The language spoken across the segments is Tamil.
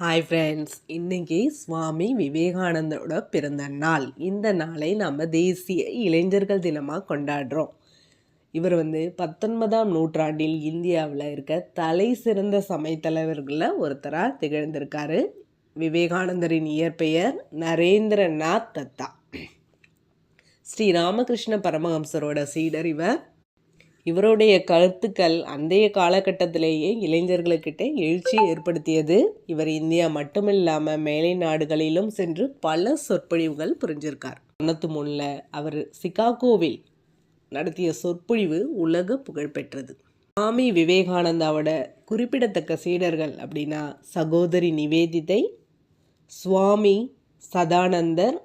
ஹாய் ஃப்ரெண்ட்ஸ், இன்றைக்கி சுவாமி விவேகானந்தரோட பிறந்த நாள். இந்த நாளை நம்ம தேசிய இளைஞர்கள் தினமாக கொண்டாடுறோம். இவர் 19ஆம் நூற்றாண்டில் இந்தியாவில் இருக்க தலை சிறந்த சமயத்தலைவர்களில் ஒருத்தராக திகழ்ந்திருக்காரு. விவேகானந்தரின் இயற்பெயர் நரேந்திரநாத் தத்தா. ஸ்ரீ ராமகிருஷ்ண பரமஹம்சரோட சீடர் இவர். இவருடைய கருத்துக்கள் அந்தைய காலகட்டத்திலேயே இளைஞர்களுக்கிட்ட எழுச்சியை ஏற்படுத்தியது. இவர் இந்தியா மட்டுமில்லாமல் மேலை நாடுகளிலும் சென்று பல சொற்பொழிவுகள் புரிஞ்சிருக்கார். 93 அவர் சிகாகோவில் நடத்திய சொற்பொழிவு உலக புகழ்பெற்றது. சுவாமி விவேகானந்தாவோட குறிப்பிடத்தக்க சீடர்கள் அப்படின்னா சகோதரி நிவேதிதை, சுவாமி சதானந்தர்,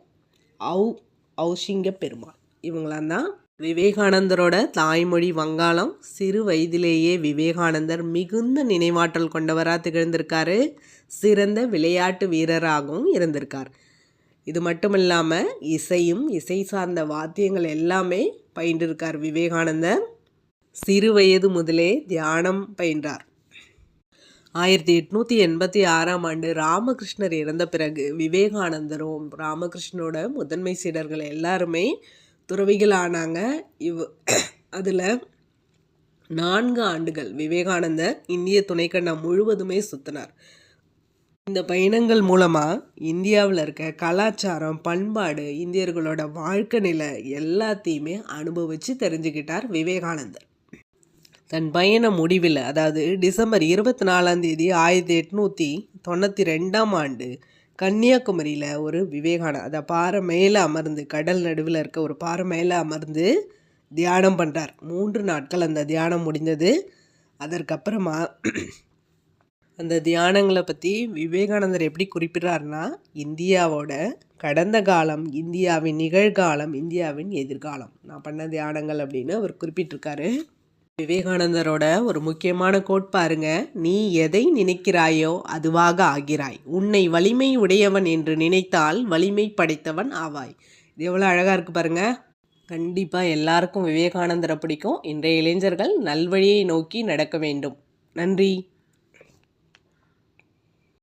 ஔசிங்க பெருமாள். இவங்களாம் தான். விவேகானந்தரோட தாய்மொழி வங்காளம். சிறு வயதிலேயே விவேகானந்தர் மிகுந்த நினைவாற்றல் கொண்டவராக திகழ்ந்திருக்காரு. சிறந்த விளையாட்டு வீரராகவும் இருந்திருக்கார். இது மட்டும் இல்லாமல் இசையும் இசை சார்ந்த வாத்தியங்கள் எல்லாமே பயின்றிருக்கார். விவேகானந்தர் சிறு வயது முதலே தியானம் பயின்றார். 1886ஆம் ஆண்டு ராமகிருஷ்ணர் இறந்த பிறகு விவேகானந்தரும் ராமகிருஷ்ணனோட முதன்மை சீடர்கள் எல்லாருமே துறவிகள் ஆனாங்க. அதில் 4 ஆண்டுகள் விவேகானந்தர் இந்திய துணைக்கண்டம் முழுவதுமே சுற்றினார். இந்த பயணங்கள் மூலமாக இந்தியாவில் இருக்க கலாச்சாரம், பண்பாடு, இந்தியர்களோட வாழ்க்கை நிலை எல்லாத்தையுமே அனுபவித்து தெரிஞ்சுக்கிட்டார் விவேகானந்தர். தன் பயண முடிவில், அதாவது டிசம்பர் 24ஆம் தேதி 1892ஆம் ஆண்டு கன்னியாகுமரியில் ஒரு அதை பாறை மேலே அமர்ந்து, கடல் நடுவில் இருக்க ஒரு பாறை மேலே அமர்ந்து தியானம் பண்ணுறார். 3 நாட்கள் அந்த தியானம் முடிந்தது. அதற்கப்புறமா அந்த தியானங்களை பற்றி விவேகானந்தர் எப்படி குறிப்பிட்றாருன்னா, இந்தியாவோட கடந்த காலம், இந்தியாவின் நிகழ்காலம், இந்தியாவின் எதிர்காலம் நான் பண்ண தியானங்கள் அப்படின்னு அவர் குறிப்பிட்டிருக்காரு. விவேகானந்தரோட ஒரு முக்கியமான கோட் பாருங்க. நீ எதை நினைக்கிறாயோ அதுவாக ஆகிறாய். உன்னை வலிமை உடையவன் என்று நினைத்தால் வலிமை படைத்தவன் ஆவாய். இது எவ்வளோ அழகாக இருக்குது பாருங்க. கண்டிப்பாக எல்லாருக்கும் விவேகானந்தரை பிடிக்கும். இன்றைய இளைஞர்கள் நல்வழியை நோக்கி நடக்க வேண்டும். நன்றி.